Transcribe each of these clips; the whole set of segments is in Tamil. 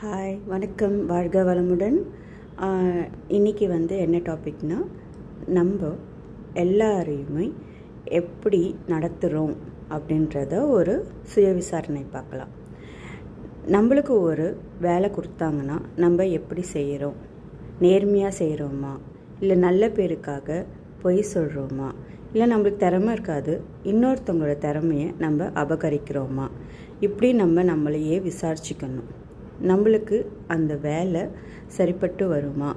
ஹாய், வணக்கம், வாழ்க வளமுடன். இன்றைக்கி என்ன டாபிக்னால், நம்ம எல்லாரையுமே எப்படி நடத்துகிறோம் அப்படின்றத ஒரு சுய விசாரணை பார்க்கலாம். நம்மளுக்கு ஒரு வேலை கொடுத்தாங்கன்னா நம்ம எப்படி செய்கிறோம்? நேர்மையாக செய்கிறோமா, இல்லை நல்ல பேருக்காக பொய் சொல்கிறோமா, இல்லை நம்மளுக்கு திறமை இருக்காது, இன்னொருத்தவங்களோட திறமையை நம்ம அபகரிக்கிறோமா? இப்படி நம்மளையே விசாரிச்சுக்கணும். நம்மளுக்கு அந்த வேலை சரிப்பட்டு வருமா,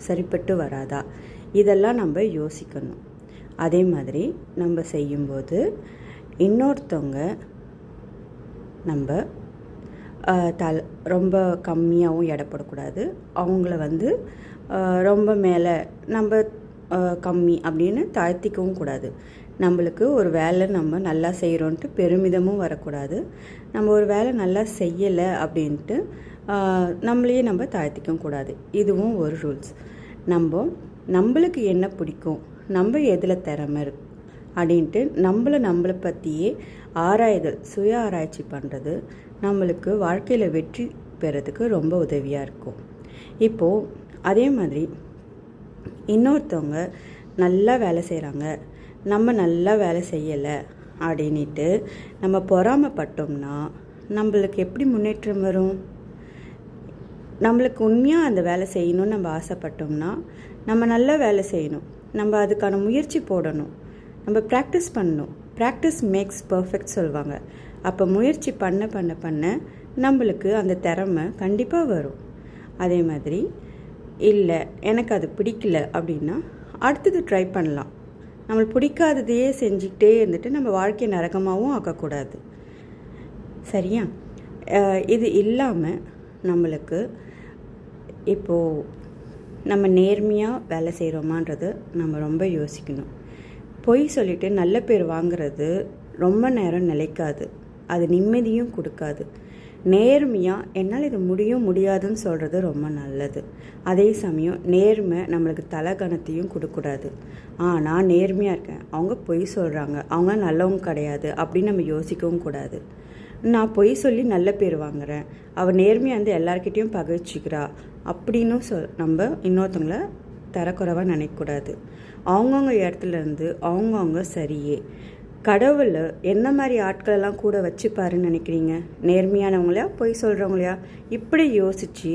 சரிப்பட்டு வராதா, இதெல்லாம் நம்ம யோசிக்கணும். அதே மாதிரி நம்ம செய்யும்போது இன்னொருத்தவங்க நம்ம ரொம்ப கம்மியாகவும் எடைப்படக்கூடாது, அவங்கள ரொம்ப மேலே நம்ம கம்மி அப்படின்னு தாழ்த்திக்கவும் கூடாது. நம்மளுக்கு ஒரு வேலை நம்ம நல்லா செய்கிறோன்ட்டு பெருமிதமும் வரக்கூடாது. நம்ம ஒரு வேலை நல்லா செய்யலை அப்படின்ட்டு நம்மளையே நம்ம தாழ்த்திக்கவும் கூடாது. இதுவும் ஒரு ரூல்ஸ். நம்மளுக்கு என்ன பிடிக்கும், நம்ம எதில் திறமை இருக்கு அப்படின்ட்டு நம்மளை பற்றியே ஆராய்தல், சுய ஆராய்ச்சி பண்ணுறது நம்மளுக்கு வாழ்க்கையில் வெற்றி பெறதுக்கு ரொம்ப உதவியாக இருக்கும். இப்போது அதே மாதிரி இன்னொருத்தவங்க நல்லா வேலை செய்கிறாங்க, நம்ம நல்லா வேலை செய்யலை அப்படின்ட்டு நம்ம பொறாமைப்பட்டோம்னா நம்மளுக்கு எப்படி முன்னேற்றம் வரும்? நம்மளுக்கு உண்மையாக அந்த வேலை செய்யணும்னு நம்ம ஆசைப்பட்டோம்னா நம்ம நல்லா வேலை செய்யணும், நம்ம அதுக்கான முயற்சி போடணும், நம்ம ப்ராக்டிஸ் பண்ணணும். ப்ராக்டிஸ் மேக்ஸ் பர்ஃபெக்ட் சொல்லுவாங்க. அப்போ முயற்சி பண்ண நம்மளுக்கு அந்த திறமை கண்டிப்பாக வரும். அதே மாதிரி இல்லை எனக்கு அது பிடிக்கல அப்படின்னா அடுத்தது ட்ரை பண்ணலாம். நம்மளுக்கு பிடிக்காததையே செஞ்சுக்கிட்டே இருந்துட்டு நம்ம வாழ்க்கையை நரகமாகவும் ஆக்கக்கூடாது. சரியா? இது இல்லாமல் நம்மளுக்கு இப்போது நம்ம நேர்மையாக வேலை செய்கிறோமான்றது நம்ம ரொம்ப யோசிக்கணும். பொய் சொல்லிவிட்டு நல்ல பேர் வாங்குறது ரொம்ப நேரம் நிலைக்காது, அது நிம்மதியும் கொடுக்காது. நேர்மையாக என்னால் இது முடியாதுன்னு சொல்கிறது ரொம்ப நல்லது. அதே சமயம் நேர்மை நம்மளுக்கு தலகணத்தையும் கொடுக்கூடாது. நான் நேர்மையாக இருக்கேன், அவங்க பொய் சொல்கிறாங்க, அவங்க நல்லவங்க கிடையாது அப்படின்னு நம்ம யோசிக்கவும் கூடாது. நான் பொய் சொல்லி நல்ல பேர் வாங்குகிறேன், அவள் நேர்மையாக எல்லார்கிட்டையும் பகிர்ச்சிக்கிறா அப்படின்னு நம்ம இன்னொருத்தவங்கள தரக்குறைவாக நினைக்கக்கூடாது. அவங்கவுங்க இடத்துலேருந்து அவங்கவுங்க சரியே. கடவுள் என்ன மாதிரி ஆட்களெல்லாம் கூட வச்சுப்பாருன்னு நினைக்கிறீங்க? நேர்மையானவங்களையா பொய் சொல்கிறவங்களையா? இப்படி யோசித்து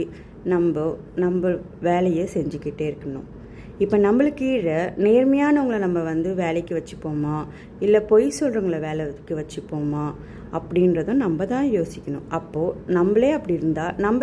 நம்ம வேலையை செஞ்சுக்கிட்டே இருக்கணும். இப்போ நம்மளுக்கு கீழே நேர்மையானவங்களை நம்ம வேலைக்கு வச்சுப்போமா, இல்லை பொய் சொல்கிறவங்கள வேலைக்கு வச்சுப்போமா அப்படின்றதும் நம்ம தான் யோசிக்கணும். அப்போது நம்மளே அப்படி இருந்தால் நம்ம